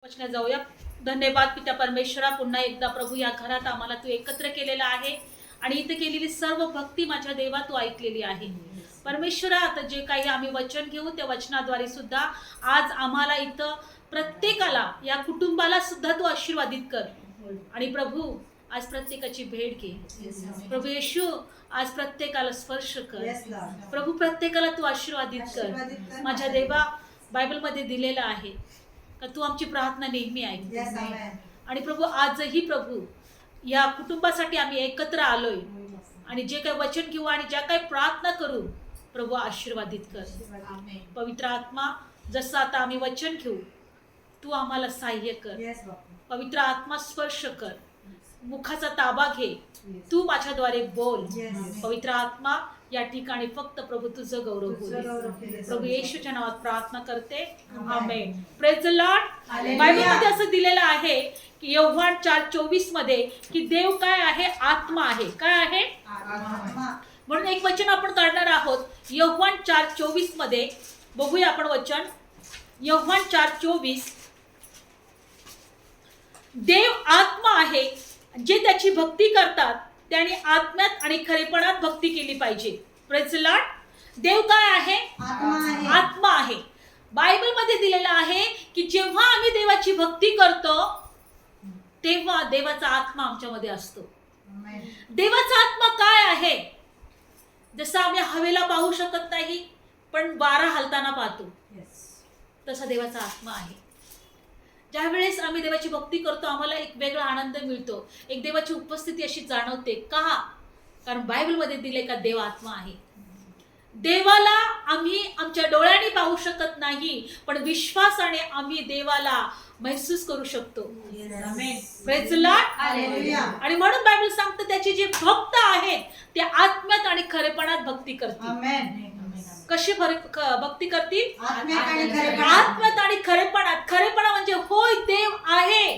वचनात जाऊया. धन्यवाद पिता परमेश्वरा, पुन्हा एकदा प्रभू या घरात आम्हाला तू एकत्र केलेला आहे आणि इथे केलेली सर्व भक्ती माझ्या देवा तू ऐकलेली आहे. परमेश्वरा, आता जे काही आम्ही वचन घेऊ त्या वचनाद्वारे सुद्धा आज आम्हाला इथं प्रत्येकाला, या कुटुंबाला सुद्धा तू आशीर्वादित कर. आणि प्रभू आज प्रत्येकाची भेट घे. प्रभू येशू आज प्रत्येकाला स्पर्श कर. प्रभू प्रत्येकाला तू आशीर्वादित कर. माझ्या देवा, बायबलमध्ये दिलेलं आहे का तू आमची प्रार्थना नेहमी ऐकते. आणि प्रभू आजही प्रभू या कुटुंबासाठी आम्ही एकत्र आलोय आणि जे काही वचन घेऊ आणि ज्या काही प्रार्थना करू प्रभू आशीर्वादित कर. पवित्र आत्मा, जसं आता आम्ही वचन घेऊ तू आम्हाला सहाय्य कर. पवित्र आत्मा स्पर्श कर, मुखाचा ताबा घे, तू माझ्याद्वारे बोल. पवित्र आत्मा या ठिकाणी फक्त प्रभू तुझं गौरव होईल. प्रभू येशूच्या नावात प्रार्थना करते, आमेन. Praise the Lord. बायबलमध्ये असं दिलेलं आहे की योहान 4:24 मध्ये की देव काय आहे? आत्मा आहे. काय आहे? म्हणून एक वचन आपण काढणार आहोत योहान 4:24 मध्ये. बघूया आपण वचन. योहान 4:24. देव आत्मा आहे, जे त्याची भक्ती करतात त्याने आत्म्यात आणि खरेपणात भक्ती केली पाहिजे. Praise the Lord. देव काय आहे? आत्मा आहे. बायबलमध्ये दिलेलं आहे की जेव्हा आम्ही देवाची भक्ती करतो तेव्हा देवाचा आत्मा आमच्यामध्ये असतो. देवाचा आत्मा काय आहे? जसं आम्ही हवेला पाहू शकत नाही पण वारा हलताना पाहतो, तसा देवाचा आत्मा आहे. ज्या वेळेस आम्ही देवाची भक्ती करतो आम्हाला एक वेगळा आनंद मिळतो, एक देवाची उपस्थिती अशी जाणवते. का? कारण बायबलमध्ये दिले का देव आत्मा आहे. देवाला आम्ही आमच्या डोळ्यांनी पाहू शकत नाही पण विश्वासाने आम्ही देवाला महसूस करू शकतो. Praise the Lord. आणि म्हणून बायबल सांगतं त्याचे जे भक्त आहेत ते आत्म्यात आणि खरेपणात भक्ती करतील. कशी भक्ती करतील? आत्म्यात आणि खरेपणात. खरेपणा म्हणजे होय देव आहे.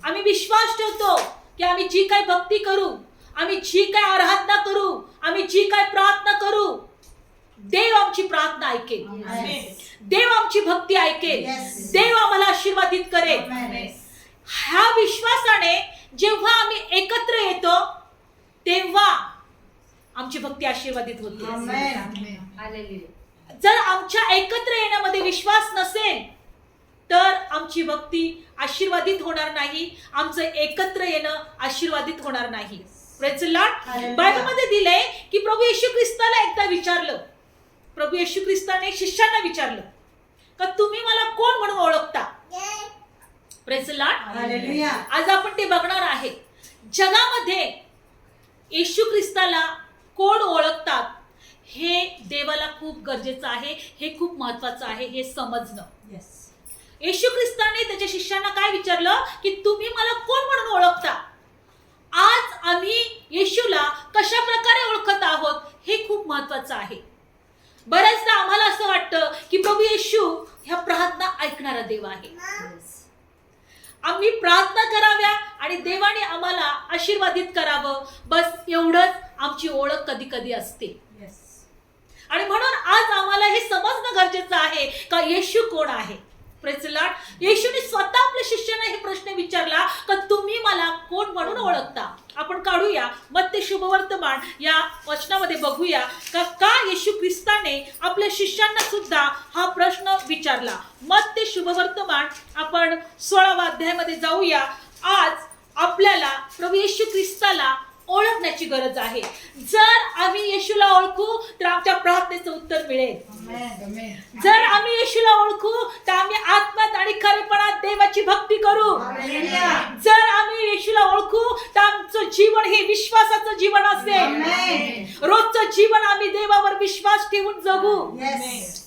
आम्ही विश्वास ठेवतो की आम्ही जी काय भक्ती करू, आम्ही जी काय आराधना करू, आम्ही जी काय प्रार्थना करू, देव आमची प्रार्थना ऐकेल. देव आमची भक्ती ऐकेल. देव आम्हाला आशीर्वादित करेल. ह्या विश्वासाने जेव्हा आम्ही एकत्र येतो तेव्हा आमची भक्ती आशीर्वादित होते. जर आमच्या एकत्र येण्यामध्ये विश्वास नसेल तर आमची भक्ती आशीर्वादित होणार नाही, आमचं एकत्र येणं आशीर्वादित होणार नाही. Praise the Lord. बायबलमध्ये दिलंय की प्रभू येशू ख्रिस्ताला एकदा विचारलं, प्रभू येशू ख्रिस्ताने शिष्यांना विचारलं का तुम्ही मला कोण म्हणून ओळखता? Praise the Lord. आज आपण ते बघणार आहे. जगामध्ये येशू ख्रिस्ताला कोण ओळखतात हे देवाला खूप गरजेचं आहे, हे खूप महत्वाचं आहे हे समजणं. येशू ख्रिस्ताने त्याच्या शिष्यांना काय विचारलं की तुम्ही मला कोण म्हणून ओळखता? आज आम्ही येशूला कशा प्रकारे ओळखत आहोत हे खूप महत्वाचं आहे. बऱ्याचदा आम्हाला असं वाटतं की प्रभू येशू ह्या प्रार्थना ऐकणारा देव आहे. आम्ही प्रार्थना कराव्या आणि देवाने आम्हाला आशीर्वादित करावं, बस एवढंच आमची ओळख कधी कधी असते. आणि म्हणून आज आम्हाला हे समजणं गरजेचं आहे का येशू कोण आहे. Praise the Lord. येशूने स्वतः आपल्या शिष्यांना हे प्रश्न विचारला का तुम्ही मला कोण म्हणून ओळखता. आपण काढूया मत्ती शुभवर्तमान या वचनामध्ये बघूया का येशू ख्रिस्ताने आपल्या शिष्यांना सुद्धा हा प्रश्न विचारला. मत्ती शुभवर्तमान आपण 16व्या अध्यायामध्ये जाऊया. आज आपल्याला प्रभू येशू ख्रिस्ताला ओळखण्याची गरज आहे. जर आम्ही येशूला ओळखू तर आमच्या प्रार्थनेचं उत्तर मिळेल. जर आम्ही येशूला ओळखू तर आम्ही आत्म्यात आणि खरेपणात देवाची भक्ती करू. जर आम्ही येशूला ओळखू तर आमचं जीवन हे विश्वासाचं जीवन असेल. रोजचं जीवन आम्ही देवावर विश्वास ठेवून जगू.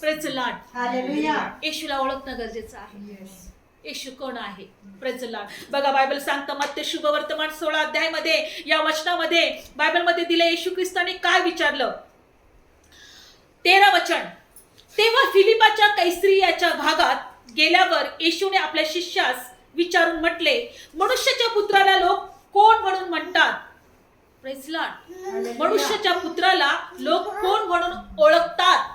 Praise the Lord. येशूला ओळखणं गरजेचं आहे. येशू कोण आहे? Praise the Lord. बघा बायबल सांगतं मत्ती शुभवर्तमान 16 अध्यायामध्ये या वचनामध्ये बायबलमध्ये दिले येशू ख्रिस्ताने काय विचारलं. 13 वचन. तेव्हा फिलिपाच्या कैसरियाच्या भागात गेल्यावर येशूने आपल्या शिष्यास विचारून म्हटले, मनुष्याच्या पुत्राला लोक कोण म्हणून म्हणतात? Praise the Lord. मनुष्याच्या पुत्राला लोक कोण म्हणून ओळखतात?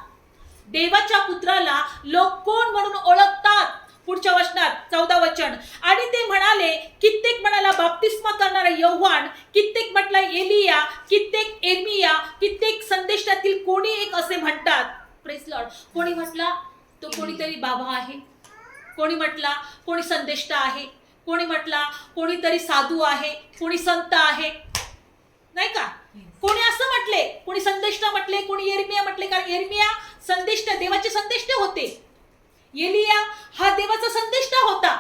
देवाच्या पुत्राला लोक कोण म्हणून ओळखतात? पुढच्या वचनात 14 वचन, आणि ते म्हणाले, कित्येक म्हणाला बाप्तिस्मा करणारा योहान, कित्येक म्हटला एलिया, कित्येक एर्मिया, कित्येक संदेशातील कोणी एक असे म्हणतात. Praise Lord. कोणी म्हटला तो कोणीतरी बाबा आहे, कोणी म्हटला कोणी संदेष्टा आहे, कोणी म्हटला कोणीतरी साधू आहे, कोणी संत आहे, नाही का? कोणी असं म्हटले, कोणी संदेष्टा म्हटले, कोणी एर्मिया म्हटले. कारण एर्मिया संदेष्टा, देवाचे संदेष्टे होते. एलिया हा देवाचा संदेष्टा होता.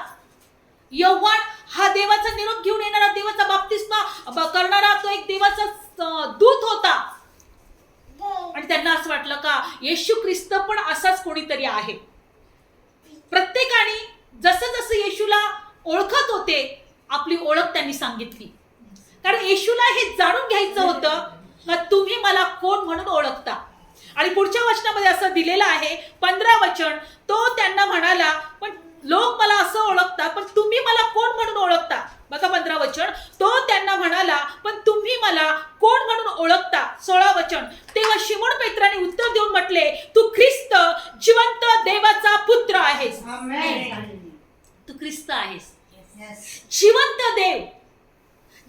योहान हा देवाचा निरोप घेऊन येणारा, देवाचा बाप्तिस्मा करणारा तो एक देवाचा दूत होता. आणि त्यांना असं वाटलं का येशू ख्रिस्त पण असाच कोणीतरी आहे. प्रत्येकाने जसं जसं येशूला ओळखत होते आपली ओळख त्यांनी सांगितली. कारण येशूला हे जाणून घ्यायचं होतं का तुम्ही मला कोण म्हणून ओळखता. आणि पुढच्या वचनामध्ये असं दिलेलं आहे 15 वचन, तो त्यांना म्हणाला, पण लोक मला असं ओळखतात, पण तुम्ही मला कोण म्हणून ओळखता. बघा 15 वचन, तो त्यांना म्हणाला, पण तुम्ही मला कोण म्हणून ओळखता. 16 वचन, तेव्हा शिमोन पेत्राने उत्तर देऊन म्हटले, तू ख्रिस्त जिवंत देवाचा पुत्र आहेस. तू ख्रिस्त आहेस. जिवंत देव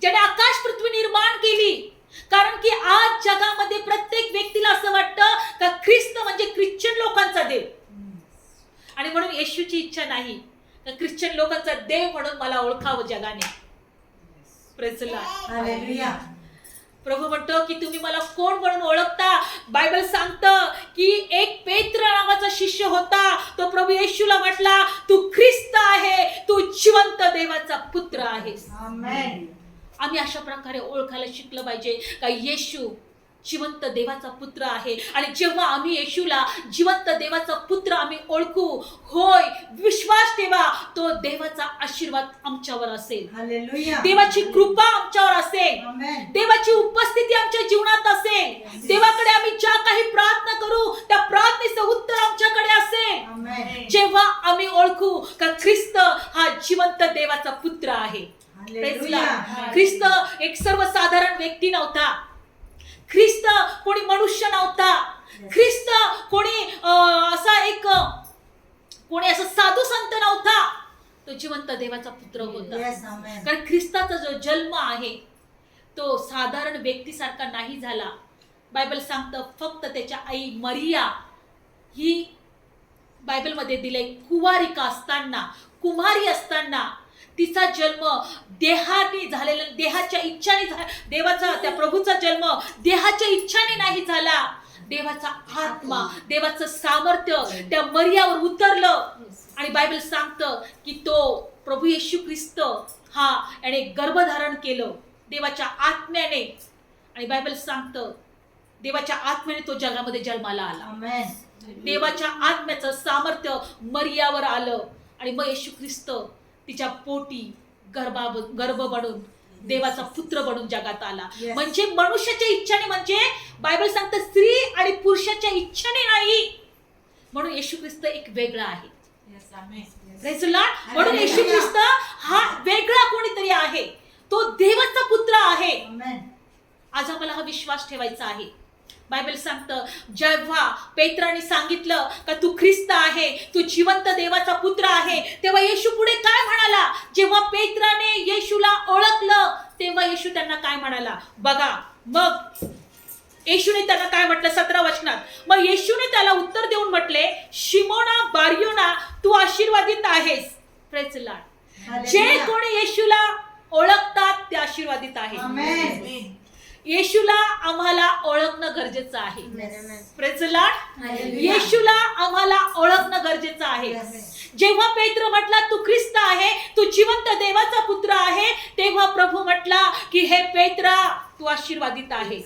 ज्याने आकाश पृथ्वी निर्माण केली. कारण की आज जगामध्ये प्रत्येक व्यक्तीला असं वाटतं का ख्रिस्त म्हणजे ख्रिश्चन लोकांचा देव. आणि म्हणून येशूची इच्छा नाही का ख्रिश्चन लोकांचा देव म्हणून मला ओळखावं जगाने. Praise the Lord. हालेलुया. प्रभू म्हणतो की तुम्ही मला कोण म्हणून ओळखता. बायबल सांगतं की एक पेत्र नावाचा शिष्य होता, तो प्रभू येशूला म्हटला, तू ख्रिस्त आहे, तू जिवंत देवाचा पुत्र आहेस. आमेन. आम्ही अशा प्रकारे ओळखायला शिकलं पाहिजे का येशू जिवंत देवाचा पुत्र आहे. आणि जेव्हा आम्ही येशूला जिवंत देवाचा पुत्र आम्ही ओळखू, होय, विश्वास ठेवा, तो देवाचा आशीर्वाद आमच्यावर असेल. हालेलुया. देवाची कृपा आमच्यावर असेल. देवाची उपस्थिती आमच्या जीवनात असेल. देवाकडे आम्ही ज्या काही प्रार्थना करू त्या प्रार्थनेचं उत्तर आमच्याकडे असेल. जेव्हा आम्ही ओळखू का ख्रिस्त हा जिवंत देवाचा पुत्र आहे. ख्रिस्त एक सर्वसाधारण व्यक्ती नव्हता. ख्रिस्त कोणी मनुष्य नव्हता. ख्रिस्त कोणी असं साधू संत नव्हता. तो जिवंत देवाचा पुत्र होता. कारण ख्रिस्ताचा जो जन्म आहे तो साधारण व्यक्तीसारखा नाही झाला. बायबल सांगतं फक्त त्याच्या आई मरिया ही बायबलमध्ये दिले कुवारिका असताना, कुमारी असताना तिचा जन्म देहाने झालेला, देहाच्या इच्छाने देवाचा त्या प्रभूचा जन्म देहाच्या इच्छाने नाही झाला. देवाचा आत्मा, देवाचं सामर्थ्य त्या मरियावर उतरलं. आणि बायबल सांगतं की तो प्रभू येशू ख्रिस्त हा याने गर्भधारण केलं देवाच्या आत्म्याने. आणि बायबल सांगतं देवाच्या आत्म्याने तो जगामध्ये जन्माला आला. देवाच्या आत्म्याचं सामर्थ्य मरियावर आलं. आणि मग येशू ख्रिस्त तिच्या पोटी गर्भ बनून देवाचा पुत्र बनून जगात आला. म्हणजे मनुष्याच्या इच्छाने, म्हणजे बायबल सांगतं स्त्री आणि पुरुषाच्या इच्छाने नाही. म्हणून येशू ख्रिस्त एक वेगळा आहे. Praise the Lord. म्हणून येशू ख्रिस्त हा वेगळा कोणीतरी आहे. तो देवाचा पुत्र आहे. आज आम्हाला हा विश्वास ठेवायचा आहे. बायबल सांगतं जेव्हा पेत्राने सांगितलं का तू ख्रिस्त आहे, तू जिवंत देवाचा पुत्र आहे, तेव्हा येशू पुढे काय म्हणाला. जेव्हा पेत्राने येशूला ओळखलं तेव्हा येशू त्यांना काय म्हणाला बघा. मग येशूने त्यांना काय म्हटलं 17 वचनात, मग येशूने त्याला उत्तर देऊन म्हटले, शिमोना बारयोना तू आशीर्वादित आहेस. Praise the Lord. जे कोणी येशूला ओळखतात ते आशीर्वादित आहेत. येशूला आम्हाला ओळखणं गरजेचं आहे. Praise the Lord. येशूला आम्हाला ओळखणं गरजेचं आहे. जेव्हा पेत्र म्हटला तू ख्रिस्त आहे, तू जिवंत देवाचा पुत्र आहे, तेव्हा प्रभू म्हटला की हे पेत्रा तू आशीर्वादित आहे.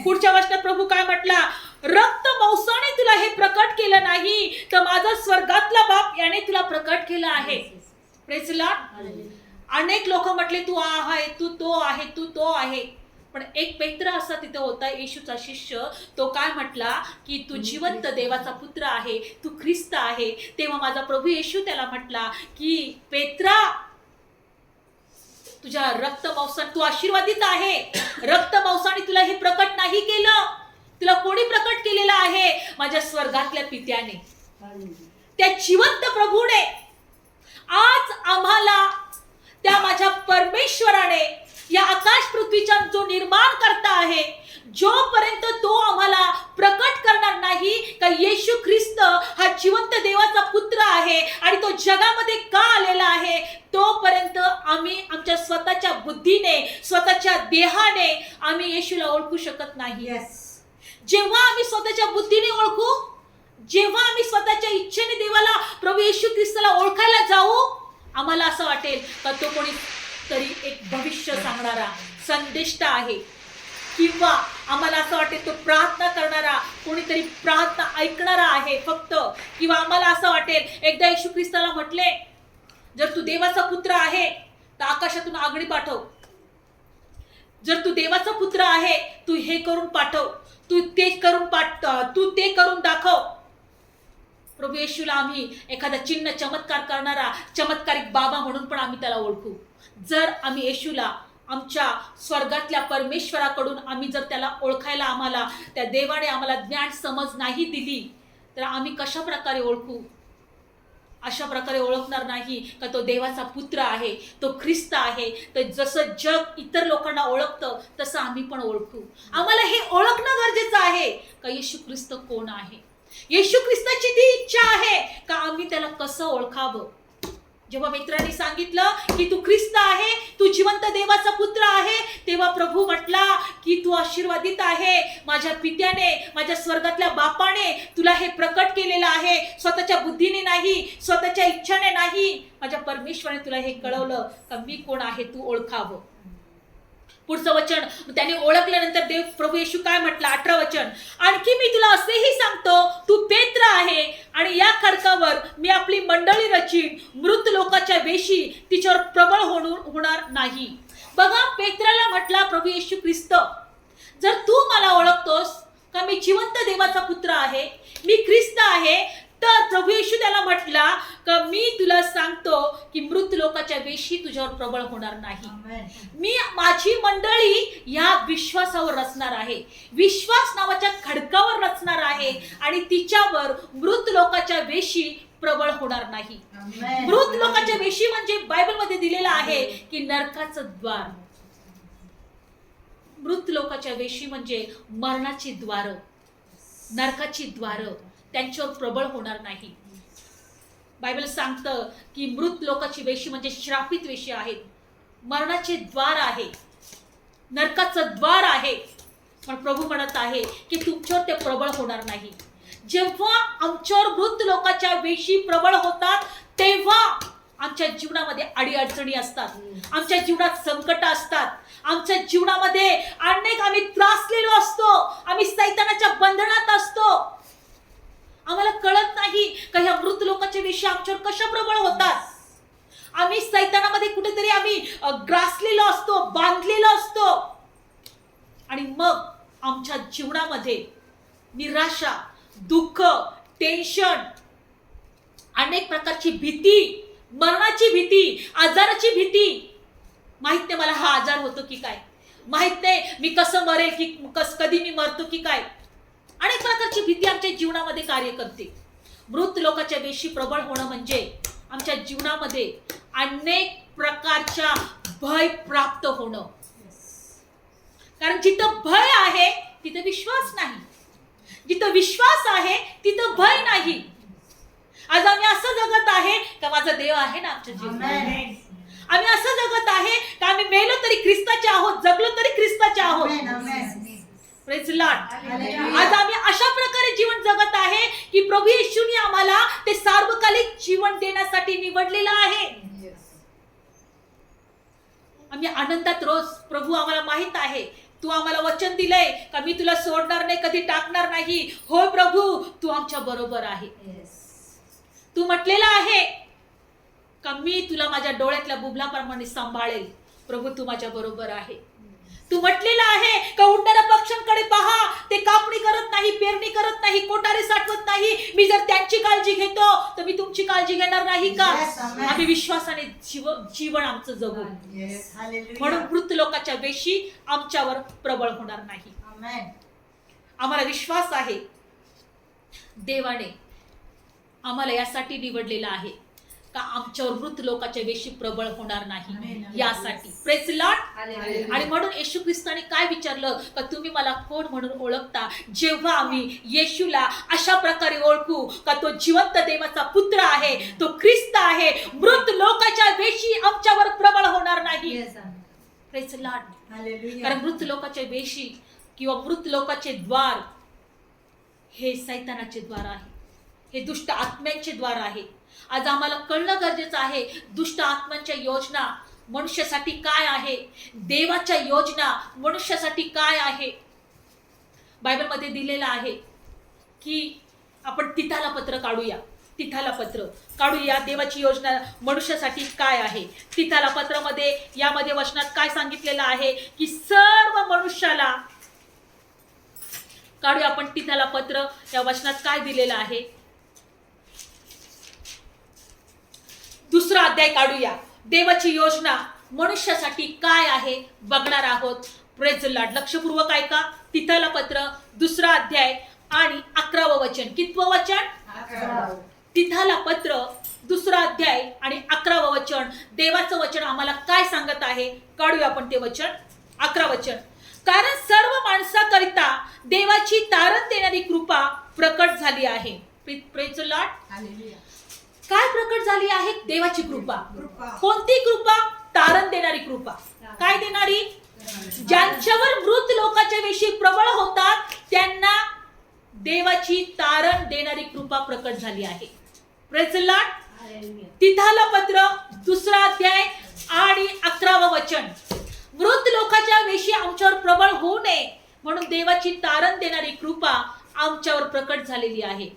पुढच्या वचनात प्रभू काय म्हटला, रक्त मांसाने तुला हे प्रकट केलं नाही, तर माझा स्वर्गातला बाप याने तुला प्रकट केलं आहे. Praise the Lord. अनेक लोक म्हटले तू आहे, तू तो आहे, तू तो आहे. पण एक पेत्र असा तिथे होता येशूचा शिष्य, तो काय म्हटला की तू जिवंत देवाचा पुत्र आहे, तू ख्रिस्त आहे. तेव्हा माझा प्रभू येशू त्याला म्हटला की पेत्रा तुझ्या रक्त मांसाने तू आशीर्वादित आहे. रक्त मांसाने तुला हे प्रकट नाही केलं, तुला कोणी प्रकट केलेलं आहे, माझ्या स्वर्गातल्या पित्याने, त्या जिवंत प्रभूने आज आम्हाला त्या माझ्या परमेश्वराने या आकाश पृथ्वीचा जो निर्माण करता आहे, जोपर्यंत तो आम्हाला प्रकट करणार नाही का येशू ख्रिस्त हा जिवंत देवाचा पुत्र आहे आणि तो जगामध्ये का आलेला आहे, तोपर्यंत आम्ही आमच्या स्वतःच्या बुद्धीने, स्वतःच्या देहाने आम्ही येशूला ओळखू शकत नाही. जेव्हा आम्ही स्वतःच्या बुद्धीने ओळखू, जेव्हा आम्ही स्वतःच्या इच्छेने देवाला, प्रभू येशू ख्रिस्ताला ओळखायला जाऊ, आम्हाला असं वाटेल का तो कोणी तरी एक भविष्य सांगणारा संदेष्टा आहे, किंवा आम्हाला असं वाटेल तो प्रार्थना करणारा कोणीतरी प्रार्थना ऐकणारा आहे फक्त, किंवा आम्हाला असं वाटेल, एकदा येशू ख्रिस्ताला म्हटले, जर तू देवाचा पुत्र आहे तर आकाशातून आगळी पाठव, जर तू देवाचा पुत्र आहे तू हे करून पाठव, तू ते करून दाखव. प्रभू येशूला आम्ही एखादा चिन्ह चमत्कार करणारा चमत्कारिक बाबा म्हणून पण आम्ही त्याला ओळखू. जर आम्ही येशूला आमच्या स्वर्गातल्या परमेश्वराकडून आम्ही जर त्याला ओळखायला, आम्हाला त्या देवाने आम्हाला ज्ञान समज नाही दिली, तर आम्ही कशा प्रकारे ओळखू? अशा प्रकारे ओळखणार नाही का तो देवाचा पुत्र आहे, तो ख्रिस्त आहे. तर जसं जग इतर लोकांना ओळखतं तसं आम्ही पण ओळखू. आम्हाला हे ओळखणं गरजेचं आहे का येशू ख्रिस्त कोण आहे. येशू ख्रिस्ताची ती इच्छा आहे का आम्ही त्याला कसं ओळखावं. जेव्हा मित्रांनी सांगितलं की तू ख्रिस्त आहे, तू जिवंत देवाचा पुत्र आहे, तेव्हा प्रभू म्हटला की तू आशीर्वादित आहे. माझ्या पित्याने, माझ्या स्वर्गातल्या बापाने तुला हे प्रकट केलेलं आहे. स्वतःच्या बुद्धीने नाही, स्वतःच्या इच्छाने नाही, माझ्या परमेश्वराने तुला हे कळवलं का मी कोण आहे, तू ओळखावं. पुढचं वचन त्याने ओळखल्यानंतर देव प्रभू येशू काय म्हटलं, 18 वचन, आणखी मी तुला असेही सांगतो, तू पेत्र आहे आणि या खडकावर मी आपली मंडळी रचीन. मृत लोकाच्या वेशी तिच्यावर प्रबळ होणार नाही. बघा, पेत्राला म्हटला प्रभू येशू ख्रिस्त, जर तू मला ओळखतोस का मी जिवंत देवाचा पुत्र आहे, मी ख्रिस्त आहे, तर प्रभू येशू त्याला म्हटला का मी तुला सांगतो की मृत लोकाच्या वेशी तुझ्यावर प्रबळ होणार नाही. मी माझी मंडळी या विश्वासावर रचणार आहे, विश्वास नावाच्या खडकावर रचणार आहे आणि तिच्यावर मृत लोकाच्या वेशी प्रबळ होणार नाही. मृत लोकाच्या वेशी म्हणजे बायबलमध्ये दिलेलं आहे की नरकाचं द्वार. मृत लोकाच्या वेशी म्हणजे मरणाची द्वार, नरकाची द्वार, त्यांच्यावर प्रबळ होणार नाही. बायबल सांगतं की मृत लोकाची वेशी म्हणजे श्रापित वेशी आहेत, मरणाचे द्वार आहे, नरकाचं द्वार आहे. पण प्रभू म्हणत आहे की तुमच्यावर ते प्रबळ होणार नाही. जेव्हा आमच्यावर मृत लोकाच्या वेशी प्रबळ होतात तेव्हा आमच्या जीवनामध्ये अडीअडचणी असतात, आमच्या जीवनात संकट असतात, आमच्या जीवनामध्ये अनेक आम्ही त्रासलेलो असतो, आम्ही सैतानाच्या बंधनात असतो. आम्हाला कळत नाही का ह्या मृत लोकाच्या वेशी आमच्यावर कशा प्रबळ होतात. आम्ही सैतानामध्ये कुठेतरी आम्ही ग्रासलेलो असतो, बांधलेलो असतो आणि मग आमच्या जीवनामध्ये निराशा, दुःख, टेन्शन, अनेक प्रकारची भीती, मरणाची भीती, आजाराची भीती. माहित नाही मला हा आजार होतो की काय, माहित नाही मी कसं मरेल की कधी मी मरतो की काय. अनेक प्रकारची भीती आमच्या जीवनामध्ये कार्य करते. मृत लोकाच्या वेशी प्रबळ होणं म्हणजे आमच्या जीवनामध्ये अनेक प्रकारच्या भय प्राप्त होणं. कारण जिथं भय आहे तिथं विश्वास नाही, जिथं विश्वास आहे तिथं भय नाही. आज आम्ही असं जगत आहे का माझा देव आहे ना आमच्या जीवनात. आम्ही असं जगत आहे का आम्ही मेलो तरी ख्रिस्ताचे आहोत, जगलो तरी ख्रिस्ताचे आहोत. Praise Lord. आज आम्ही अशा प्रकारे जीवन जगत आहे की प्रभू येशूने आम्हाला ते सार्वकालिक जीवन देण्यासाठी निवडलेलं आहे. आम्ही आनंदात रोज, प्रभू आम्हाला माहित आहे तू आम्हाला वचन दिलंय का मी तुला सोडणार नाही, कधी टाकणार नाही. होय प्रभू, तू आमच्या बरोबर आहे. तू म्हटलेलं आहे का मी तुला माझ्या डोळ्यातल्या बुबलाप्रमाणे सांभाळेल. प्रभू, तू माझ्या बरोबर आहे. तू म्हटलेलं आहे का उडणाऱ्या पक्ष्यांकडे पहा, ते कापणी करत नाही, पेरणी करत नाही, कोठारे साठवत नाही, मी जर त्यांची काळजी घेतो तर मी तुमची काळजी घेणार नाही का. आम्ही विश्वासाने जीवन आमचं जगू. म्हणून मृत लोकाच्या वेशी आमच्यावर प्रबळ होणार नाही. आम्हाला विश्वास आहे देवाने आम्हाला यासाठी निवडलेला आहे का आमच्यावर मृत लोकाच्या वेशी प्रबळ होणार नाही, यासाठी. Praise Lord. आणि म्हणून येशू ख्रिस्ताने काय विचारलं का तुम्ही मला कोण म्हणून ओळखता? जेव्हा आम्ही येशूला अशा प्रकारे ओळखू का तो जिवंत देवाचा पुत्र आहे, तो ख्रिस्त आहे, मृत लोकाच्या वेशी आमच्यावर प्रबळ होणार नाही. Praise Lord. कारण मृत लोकाच्या वेशी किंवा मृत लोकाचे द्वार हे सैतानाचे द्वार आहे, हे दुष्ट आत्म्यांचे द्वार आहे. आज आम्हाला कळणं गरजेचं आहे दुष्ट आत्म्यांच्या योजना मनुष्यासाठी काय आहे, देवाच्या योजना मनुष्यासाठी काय आहे. बायबलमध्ये दिलेलं आहे की आपण तिथाला पत्र काढूया, तिथाला पत्र काढूया. देवाची योजना मनुष्यासाठी काय आहे. तिथाला पत्रामध्ये यामध्ये वचनात काय सांगितलेलं आहे की सर्व मनुष्याला काढूया आपण तिथाला पत्र. या वचनात काय दिलेलं आहे, 2रा अध्याय काढूया. देवाची योजना मनुष्यासाठी काय आहे बघणार आहोत. Praise the Lord. लक्षपूर्वक ऐका. तिथाला पत्र 2रा अध्याय आणि 11वं वचन. कितवं वचन? तिथाला पत्र 2रा अध्याय आणि 11वं वचन. देवाचं वचन आम्हाला काय सांगत आहे काढूया आपण ते वचन. 11 वचन. कारण सर्व माणसाकरिता देवाची तारण देणारी कृपा प्रकट झाली आहे. Praise the Lord. काय प्रकट झाली आहे? देवाची कृपा. कोणती कृपा? तारण देणारी कृपा. काय देणारी? ज्यांच्यावर मृत लोकाच्या वेशी प्रबळ होतात त्यांना देवाची तारण देणारी कृपा प्रकट झाली आहे. Praise the Lord. तिथाला पत्र 2रा अध्याय आणि 11वं वचन. मृत लोकाच्या वेशी आमच्यावर प्रबळ होऊ नये म्हणून देवाची तारण देणारी कृपा आमच्यावर प्रकट झालेली आहे.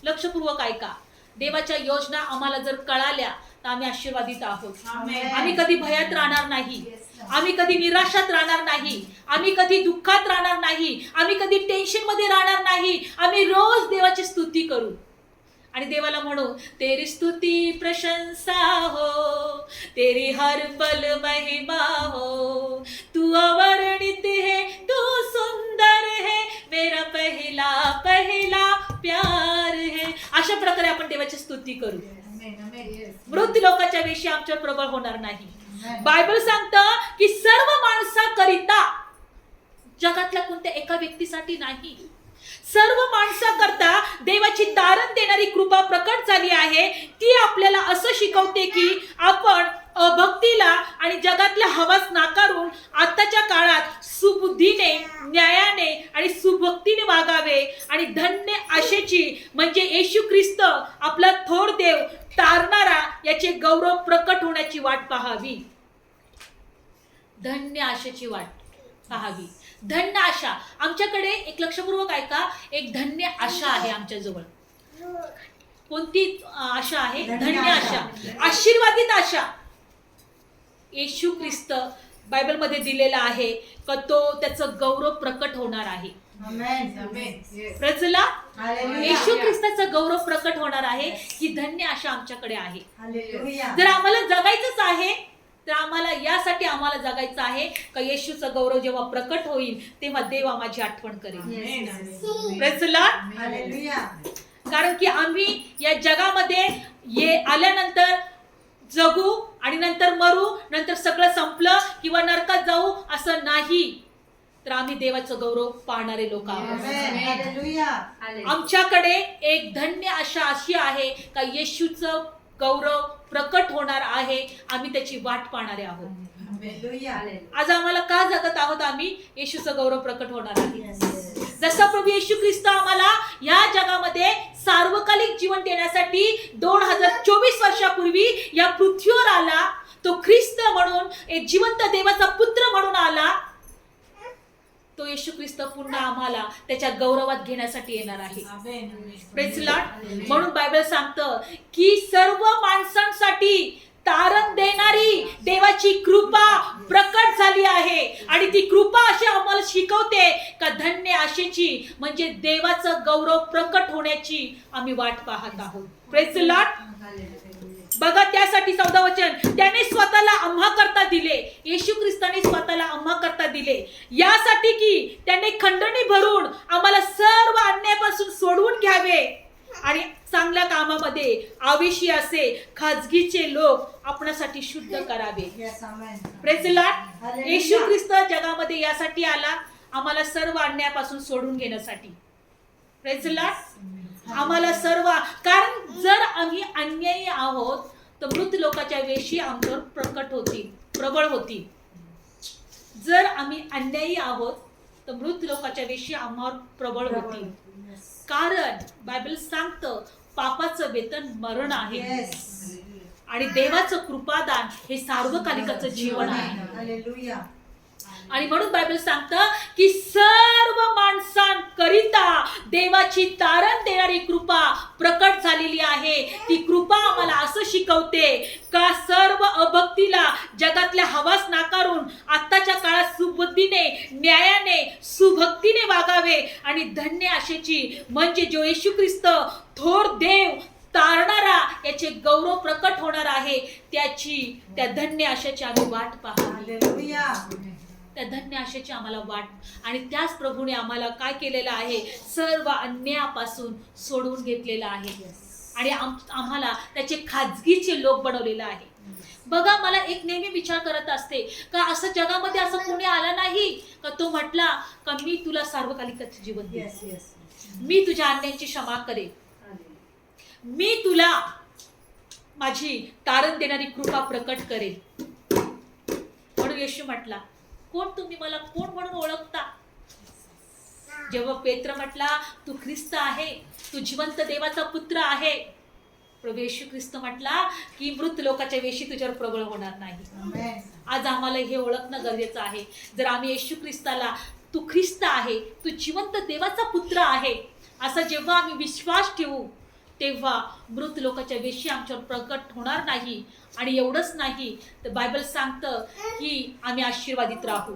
लक्षपूर्वक ऐका. देवाच्या योजना आम्हाला जर कळाल्या तर आम्ही आशीर्वादित आहोत. आम्ही कधी भयात राहणार नाही, आम्ही कधी निराशात राहणार नाही, आम्ही कधी दुःखात राहणार नाही, आम्ही कधी टेन्शन मध्ये राहणार नाही. आम्ही रोज देवाची स्तुती करू आणि देवाला म्हणू तेरी स्तुती प्रशंसा हो, तेरी हर पल महिमा हो, तू अवर्णित है, तू सुंदर है, मेरा पहला पहला प्यार है. अशा प्रकारे आपण देवाची स्तुती करू. मृत लोकाच्या वेशी आमच्यावर प्रबळ होणार नाही. बायबल सांगतं की सर्व माणसाकरिता, जगातल्या कोणत्या एका व्यक्तीसाठी नाही, सर्व माणसाकरता देवाची तारण देणारी कृपा प्रकट झाली आहे. ती आपल्याला असं शिकवते की आपण अभक्तीला आणि जगातल्या हवास नाकारून आताच्या काळात सुबुद्धीने, न्यायाने आणि सुभक्तीने वागावे आणि धन्य आशेची म्हणजे येशू ख्रिस्त आपला थोर देव तारणारा याचे गौरव प्रकट होण्याची वाट पाहावी. धन्य आशेची वाट पाहावी. धन्य आशा. आमच्याकडे एक लक्षपूर्वक ऐका, एक धन्य आशा आहे आमच्याजवळ. कोणती आशा आहे? धन्य आशा, आशीर्वादित आशा. येशू ख्रिस्त बायबलमध्ये दिलेला आहे का तो त्याचं गौरव प्रकट होणार आहे. प्रजला येशू ख्रिस्ताचं गौरव प्रकट होणार आहे. ही धन्य आशा आमच्याकडे आहे. जर आम्हाला जगायचंच आहे तर आम्हाला यासाठी आम्हाला जगायचं आहे का येशूचं गौरव जेव्हा प्रकट होईल तेव्हा देव माझी आठवण करेल. प्रजला. कारण की आम्ही या जगामध्ये आल्यानंतर जगू आणि नंतर मरू, नंतर सगळं संपलं किंवा नरकात जाऊ असं नाही, तर आम्ही देवाचं गौरव पाहणारे लोक आहोत. आमच्याकडे एक धन्य आशा अशी आहे का येशूचं गौरव प्रकट होणार आहे. आम्ही त्याची वाट पाहणारे आहोत. आज आम्हाला का जगत आहोत आम्ही? येशूचं गौरव प्रकट होणार आहे. जसा प्रभू येशू ख्रिस्त आम्हाला या जगामध्ये सार्वकालिक जीवन देण्यासाठी 2024 वर्षापूर्वी या पृथ्वीवर आला, तो ख्रिस्त म्हणून, एक जिवंत देवाचा पुत्र म्हणून आला, तो येशू ख्रिस्त पुन्हा आम्हाला त्याच्या गौरवात घेण्यासाठी येणार आहे. Praise the Lord. म्हणून बायबल सांगतं की सर्व माणसांसाठी तारण देणारी देवाची कृपा प्रकट झाली आहे. आणि ती कृपा अशी आम्हाला शिकवते का धन्य आशेची म्हणजे देवाचं गौरव प्रकट होण्याची आम्ही वाट पाहत आहोत. Praise the Lord. बघा त्यासाठी 14 वचन. त्याने स्वतःला आम्हा करता दिले. येशू ख्रिस्ताने स्वतःला आम्हा करता दिले यासाठी की त्याने खंडणी भरून आम्हाला सर्व अन्यायापासून सोडवून घ्यावे आणि चांगल्या कामामध्ये आवेशी असे खाजगीचे लोक आपणासाठी शुद्ध करावे. Praise the Lord. Yeshu Khrist जगामध्ये यासाठी आला, आम्हाला सर्व अन्यायापासून सोडून घेण्यासाठी. Praise the Lord. आम्हाला सर्व, कारण जर आम्ही अन्यायी आहोत तर मृत लोकांच्या वेशी आमच्यावर प्रकट होतील, प्रबळ होतील. जर आम्ही अन्यायी आहोत तर मृत लोकांच्या वेशी आम्हावर प्रबळ होतील. कारण बायबल सांगतं पापाचं वेतन मरण आहे आणि देवाचं कृपादान हे सार्वकालिकाचं जीवन आहे. आणि म्हणून बायबल सांगतं की सर्व माणसांकरिता देवाची तारण देणारी कृपा प्रकट झालेली आहे. ती कृपा आम्हाला असं शिकवते का सर्व अभक्तीला, जगातल्या हवास नाकारून आत्ताच्या काळात सुबुद्धीने, न्यायाने, सुभक्तीने वागावे आणि धन्य आशेची, म्हणजे जो येशू ख्रिस्त थोर देव तारणारा, याचे गौरव प्रकट होणार आहे, त्या धन्य आशेची आम्ही वाट पाहावी. त्या धन्य आशेची आम्हाला वाट. आणि त्याच प्रभूने आम्हाला काय केलेलं आहे, सर्व अन्यायापासून सोडून घेतलेलं आहे आणि आम्हाला त्याचे खाजगीचे लोक बनवलेलं आहे. बघा, मला एक नेहमी विचार करत असते का असं जगामध्ये असं कोणी आला नाही का तो म्हटला का मी तुला सार्वकालिकाचे जीवन देईन, मी तुझ्या अन्यायाची क्षमा करेन, मी तुला माझी तारण देणारी कृपा प्रकट करेन. म्हणून येशू म्हटला, कोण तुम्ही मला कोण म्हणून ओळखता? जेव्हा पेत्र म्हटला तू ख्रिस्त आहे, तू जिवंत देवाचा पुत्र आहे, प्रभू येशू ख्रिस्त म्हटला की मृत लोकांच्या वेशी तुझ्यावर प्रबळ होणार नाही. आज आम्हाला हे ओळखणं गरजेचं आहे. जर आम्ही येशू ख्रिस्ताला तू ख्रिस्त आहे, तू जिवंत देवाचा पुत्र आहे असा जेव्हा आम्ही विश्वास ठेवू तेव्हा मृत लोकांच्या वेशी आमच्यावर प्रकट होणार नाही. आणि एवढंच नाही तर बायबल सांगतं की आम्ही आशीर्वादित राहू,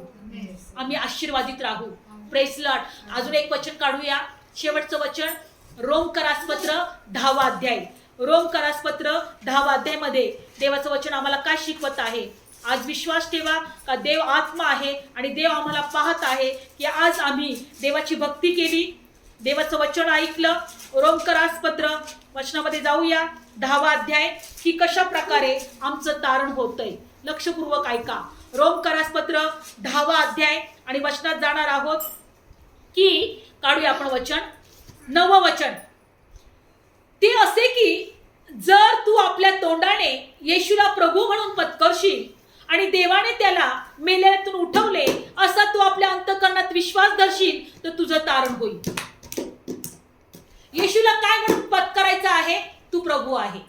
आम्ही आशीर्वादित राहू. Praise Lord. अजून एक वचन काढूया, शेवटचं वचन, रोमकरासपत्र 10वा अध्याय. रोमकरासपत्र 10वा अध्यायमध्ये देवाचं वचन आम्हाला काय शिकवत आहे. आज विश्वास ठेवा का देव आत्मा आहे आणि देव आम्हाला पाहत आहे की आज आम्ही देवाची भक्ती केली, देवाचं वचन ऐकलं. रोमकरासपत्र वचनामध्ये जाऊया, 10वा अध्याय, की कशा प्रकारे आमचं तारण होतंय. लक्षपूर्वक ऐका. रोमकरासपत्र 10वा अध्याय आणि वचनात जाणार आहोत की काढूया आपण वचन, 9वं वचन. ते असे की जर तू आपल्या तोंडाने येशूला प्रभू म्हणून पत्करशील आणि देवाने त्याला मेलेल्यातून उठवले असा तू आपल्या अंतःकरणात विश्वास धरशील तर तुझं तारण होईल. येशूला काय म्हणून पत्करायचं आहे? तू प्रभू आहे.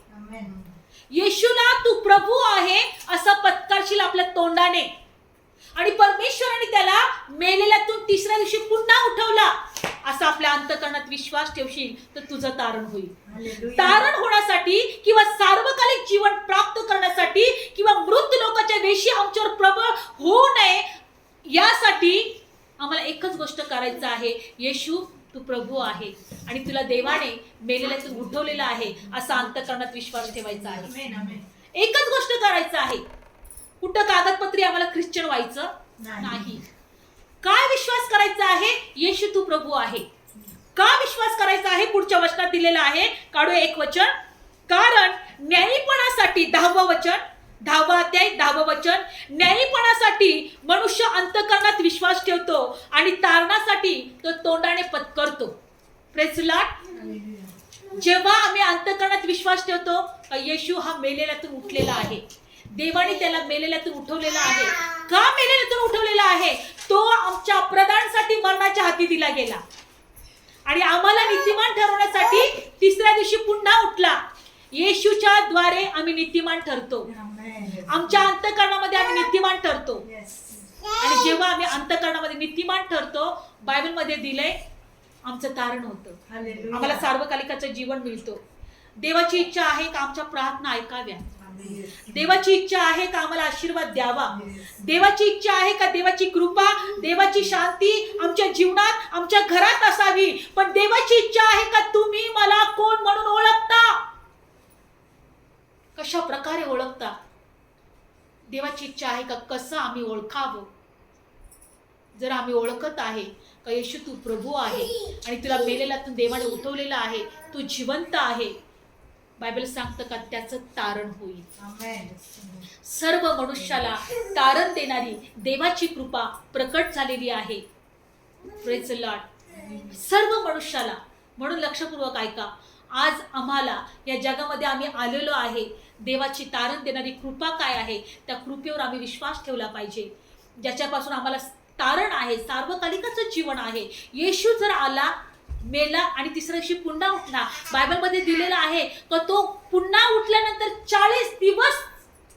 येशूला तू प्रभू आहे असं पत्करशील आपल्या तोंडाने आणि परमेश्वराने त्याला मेलेल्यातून तिसऱ्या दिवशी पुन्हा उठवला असं आपल्या अंतःकरणात विश्वास ठेवशील तर तुझं तारण होईल. तारण होण्यासाठी किंवा सार्वकालिक जीवन प्राप्त करण्यासाठी किंवा मृत लोकांच्या वेशी आमच्यावर प्रबळ होऊ नये यासाठी आम्हाला एकच गोष्ट करायचं आहे, येशू तू प्रभू आहे आणि तुला देवाने मेलेल्यातून उठवलेलं आहे असा अंतःकरणात विश्वास ठेवायचा आहे. एकच गोष्ट करायचं आहे. कुठं कागदपत्री आम्हाला ख्रिश्चन व्हायचं नाही. काय विश्वास करायचा आहे? येशू तू प्रभू आहे. का विश्वास करायचा आहे? पुढच्या वचनात दिलेलं आहे, काढूया एक वचन. कारण न्यायीपणासाठी, 10वं वचन, 10वा अध्याय 10वं वचन, न्यायीपणासाठी मनुष्य अंतःकरणात विश्वास ठेवतो आणि तारणासाठी तो तोंडाने पत्करतो. Praise Lord. जेव्हा आम्ही अंतःकरणात विश्वास ठेवतो येशू हा मेलेल्यातून उठलेला आहे, देवाने त्याला मेलेल्यातून उठवलेला आहे. का मेलेल्यातून उठवलेला आहे? तो आमच्या अपराधांसाठी मरणाच्या हाती दिला गेला आणि आम्हाला नीतिमान ठरवण्यासाठी तिसऱ्या दिवशी पुन्हा उठला. येशूच्या द्वारे आम्ही नीतिमान ठरतो. आमच्या अंतःकरणामध्ये आम्ही नीतिमान ठरतो आणि जेव्हा आम्ही अंतःकरणामध्ये नीतिमान ठरतो, बायबलमध्ये दिलंय आमचं तारण होतं, आम्हाला सार्वकालिकाचं जीवन मिळतो. देवाची इच्छा आहे का आमच्या प्रार्थना ऐकाव्या? देवाची इच्छा आहे का आम्हाला आशीर्वाद द्यावा? देवाची इच्छा आहे का देवाची कृपा, देवाची शांती आमच्या जीवनात, आमच्या घरात असावी? पण देवाची इच्छा आहे का तुम्ही मला कोण म्हणून ओळखता? कशा प्रकारे ओळखता? देवाची इच्छा आहे का कसं आम्ही ओळखावं? जर आम्ही ओळखत आहे का येशू तू प्रभू आहे आणि तुला मेलेल्यातून देवाने उठवलेलं आहे, तू जिवंत आहे, बायबल सांगतं का त्याचं तारण होईल. सर्व मनुष्याला तारण देणारी देवाची कृपा प्रकट झालेली आहे. Praise the Lord. सर्व मनुष्याला. म्हणून लक्षपूर्वक ऐका, आज आम्हाला या जगामध्ये आम्ही आलेलो आहे, देवाची तारण देणारी कृपा काय आहे त्या कृपेवर आम्ही विश्वास ठेवला पाहिजे, ज्याच्यापासून आम्हाला तारण आहे, सार्वकालिकाचं जीवन आहे. येशू जर आला, मेला आणि तिसऱ्या दिवशी पुन्हा उठला, बायबलमध्ये दिलेला आहे की तो पुन्हा उठल्यानंतर 40 दिवस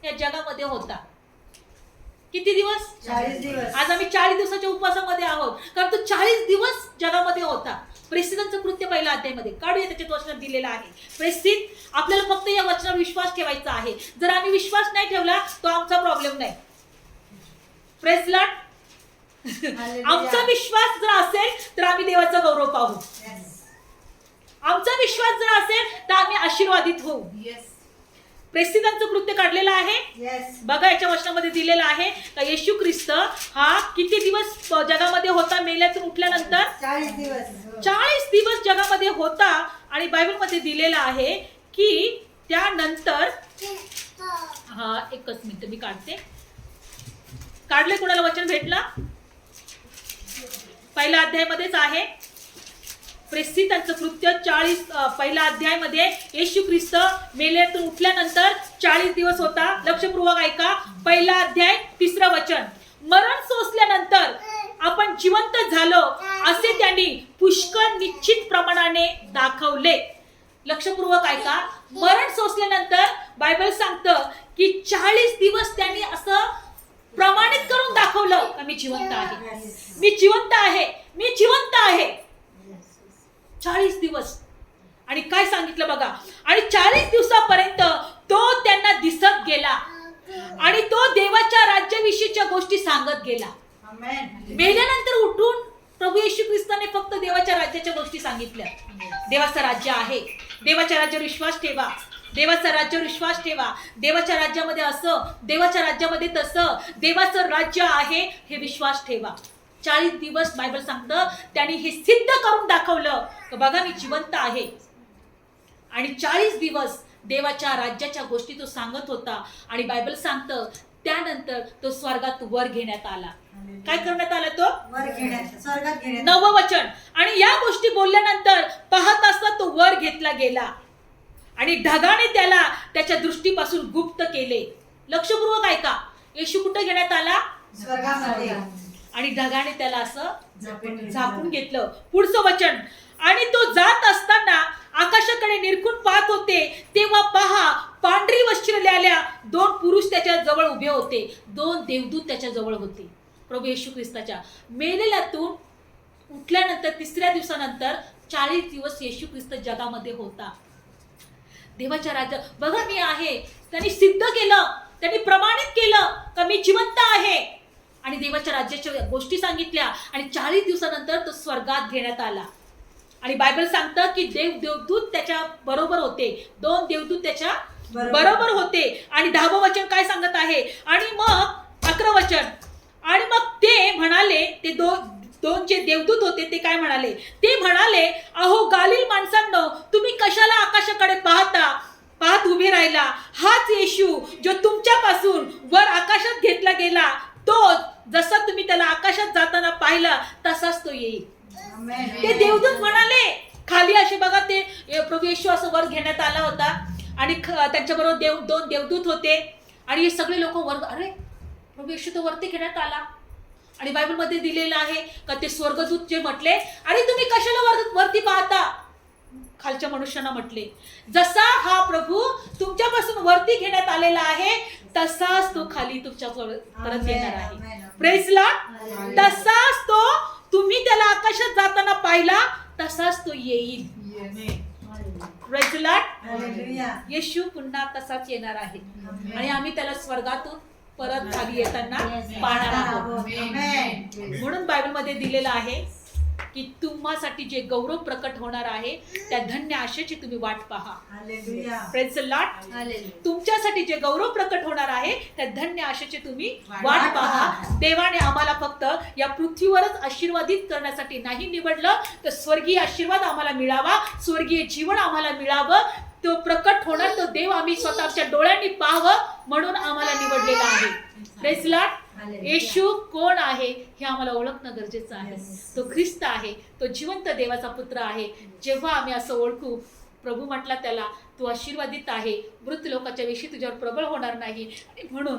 या जगामध्ये होता. किती दिवस? 40 दिवस. आज आम्ही 40 दिवसाच्या उपवासामध्ये आहोत, कारण तो 40 दिवस जगामध्ये होता. प्रेसिदांचं कृत्य पहिल्या अध्यायामध्ये काढूया, त्याच्यात वचनात दिलेलं आहे. प्रेसिद, आपल्याला फक्त या वचनावर विश्वास ठेवायचा आहे. जर आम्ही विश्वास नाही ठेवला तो आमचा प्रॉब्लेम नाही. Praise Lord. आमचा विश्वास जर असेल तर आम्ही देवाचा गौरव पाहू. आमचा विश्वास जर असेल तर आम्ही आशीर्वादित होऊ. प्रेसिदांचं कृत्य काढलेलं आहे. बघा, याच्या वचनामध्ये दिलेलं आहे का येशू ख्रिस्त हा किती दिवस जगामध्ये होता मेल्यातून उठल्यानंतर? 40 दिवस. 40 दिवस जगामध्ये होता. आणि बायबलमध्ये दिलेलं आहे की त्यानंतर, हा एकच मिनिट मी काढते. काढले, कोणाला वचन भेटला? पहिल्या अध्यायामध्येच आहे. प्रेसिदांचं कृत्य 40 पहिल्या अध्यायामध्ये येशू ख्रिस्त मेल्यातून उठल्यानंतर 40 दिवस होता. लक्षपूर्वक ऐका, पहिला अध्याय 3रं वचन. मरण सोसल्यानंतर आपण जिवंत झालो असे त्यांनी पुष्कळ निश्चित प्रमाणाने दाखवले. लक्षपूर्वक ऐका, मरण सोसल्यानंतर बायबल सांगतं की 40 दिवस त्यांनी असं प्रमाणित करून दाखवलं की मी जिवंत आहे, मी जिवंत आहे, मी जिवंत आहे. 40 दिवस. आणि काय सांगितलं बघा, आणि 40 दिवसापर्यंत तो त्यांना दिसत गेला आणि तो देवाच्या राज्याविषयीच्या गोष्टी सांगत गेला. मेल्यानंतर उठून प्रभू येशू ख्रिस्ताने फक्त देवाच्या राज्याच्या गोष्टी सांगितल्या. देवाचं राज्य आहे, देवाच्या राज्यावर विश्वास ठेवा, देवाच्या राज्यावर विश्वास ठेवा, देवाच्या राज्यामध्ये असं, देवाच्या राज्यामध्ये तसं, देवाचं राज्य आहे हे विश्वास ठेवा. 40 दिवस बायबल सांगतं त्यांनी हे सिद्ध करून दाखवलं की बघा मी जिवंत आहे. आणि 40 दिवस देवाच्या राज्याच्या गोष्टी तो सांगत होता. आणि बायबल सांगतं त्यानंतर तो स्वर्गात वर घेण्यात आला. काय करण्यात आला? तो वर घेण्यात, स्वर्गात घेण्यात. 9वं वचन. आणि या गोष्टी बोलल्यानंतर पाहत असता तो वर घेतला गेला आणि ढगाने त्याला त्याच्या दृष्टीपासून गुप्त केले. लक्षपूर्वक ऐका, येशू कुठे घेण्यात आला? स्वर्गामध्ये. आणि ढगाने त्याला असं झाकून घेतलं. पुढचं वचन. आणि तो जात असताना आकाशाकडे निरखून पाहत होते, तेव्हा पहा पांढरी वस्त्रलेल्या 2 पुरुष त्याच्या जवळ उभे होते. 2 देवदूत त्याच्या जवळ होते. प्रभू येशू ख्रिस्ताच्या मेलेल्यातून उठल्यानंतर 3ऱ्या दिवसानंतर 40 दिवस येशू ख्रिस्त जगामध्ये होता. देवाच्या राज्यात बघा मी आहे, त्यांनी सिद्ध केलं, त्यांनी प्रमाणित केलं का मी जिवंत आहे. आणि देवाच्या राज्याच्या गोष्टी सांगितल्या. आणि 40 दिवसानंतर तो स्वर्गात घेण्यात आला. आणि बायबल सांगतं की देवदूत त्याच्या बरोबर होते. 2 देवदूत त्याच्या बरोबर होते. आणि 10वं वचन काय सांगत आहे? आणि मग 11वं वचन. आणि मग ते म्हणाले, ते दोन जे देवदूत होते ते काय म्हणाले? ते म्हणाले, अहो गालील माणसांनो, तुम्ही कशाला आकाशाकडे पाहत उभे राहिला? हाच येशू जो तुमच्यापासून वर आकाशात घेतला गेला, तो जसा तुम्ही त्याला आकाशात जाताना पाहिला तसाच तो येईल. ते देवदूत म्हणाले. खाली असे बघा, ते प्रभू येशू असं वर घेण्यात आला होता आणि त्यांच्याबरोबर 2 देवदूत होते. आणि हे सगळे लोक वर, अरे प्रभू येशू तो वरती घेण्यात आला. आणि बायबलमध्ये दिलेलं आहे का ते स्वर्गदूत जे म्हटले, अरे तुम्ही कशाला वरती पाहता? खालच्या मनुष्यांना म्हटले, जसा हा प्रभू तुमच्यापासून वरती घेण्यात आलेला आहे तसाच तो खाली तुमच्या परत येणार आहे. Praise Lord. तसाच तो, तुम्ही त्याला आकाशात जाताना पाहिला तसाच तो येईल. Praise Lord. येशू पुन्हा तसाच येणार आहे आणि आम्ही त्याला स्वर्गातून परत खाली येताना पाहणार आहोत. म्हणून बायबलमध्ये दिलेलं आहे की तुम्हासाठी जे गौरव प्रकट होणार आहे त्या धन्य आशेची तुम्ही वाट पहा. Hallelujah. Praise the Lord. Hallelujah. तुमच्यासाठी जे गौरव प्रकट होणार आहे त्या धन्य आशेची तुम्ही वाट वाट पहा. पहा. देवाने आम्हाला फक्त या पृथ्वीवरच आशीर्वादित करण्यासाठी नाही निवडलं, तर स्वर्गीय आशीर्वाद आम्हाला मिळावा, स्वर्गीय जीवन आम्हाला मिळावं, तो प्रकट होणार तो देव आम्ही स्वतःच्या डोळ्यांनी पाहावं म्हणून आम्हाला निवडलेला आहे. Praise the Lord. हालेलुया. येशू कोण आहे हे आम्हाला ओळखणं गरजेचं आहे. तो ख्रिस्त आहे, तो जिवंत देवाचा पुत्र आहे. जेव्हा आम्ही असं ओळखू, प्रभू म्हटला त्याला, तू आशीर्वादित आहे, मृत लोकांच्या वेशी तुझ्यावर प्रबळ होणार नाही, आणि म्हणून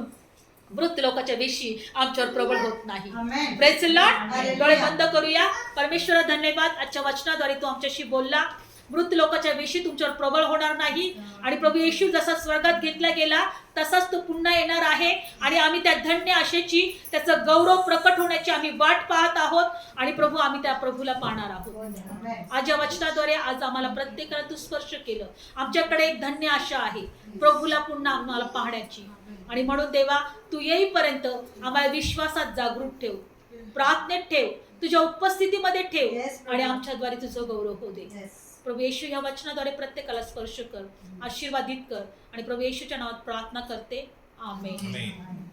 मृत लोकांच्या वेशी आमच्यावर प्रबळ होत नाही. Amen. Praise the Lord. Hallelujah. डोळे बंद करूया. परमेश्वरा धन्यवाद, आजच्या वचनाद्वारे तू आमच्याशी बोलला. मृत लोकांच्या वेशी तुमच्यावर प्रबळ होणार नाही, आणि प्रभू येशू जसा स्वर्गात घेतला गेला तसाच तो पुन्हा येणार आहे, आणि आम्ही त्या धन्य आशेची, त्याचं गौरव प्रकट होण्याची आम्ही वाट पाहत आहोत, आणि प्रभू आम्ही त्या प्रभूला पाहणार आहोत. आमेन. आज या वचनाद्वारे आज आम्हाला प्रत्येकाला तू स्पर्श केलं. आमच्याकडे एक धन्य आशा आहे प्रभूला पुन्हा आम्हाला पाहण्याची, आणि म्हणून देवा तू येईपर्यंत आम्हाला विश्वासात जागृत ठेव, प्रार्थनेत ठेव, तुझ्या उपस्थितीमध्ये ठेव, Yes, प्रभू. आणि आमच्याद्वारे तुझं गौरव होऊ दे. Yes. प्रभू येशू या वचनाद्वारे प्रत्येकाला स्पर्श कर, आशीर्वादित कर, आणि प्रभू येशूच्या नावात प्रार्थना करते. आमेन. Amen.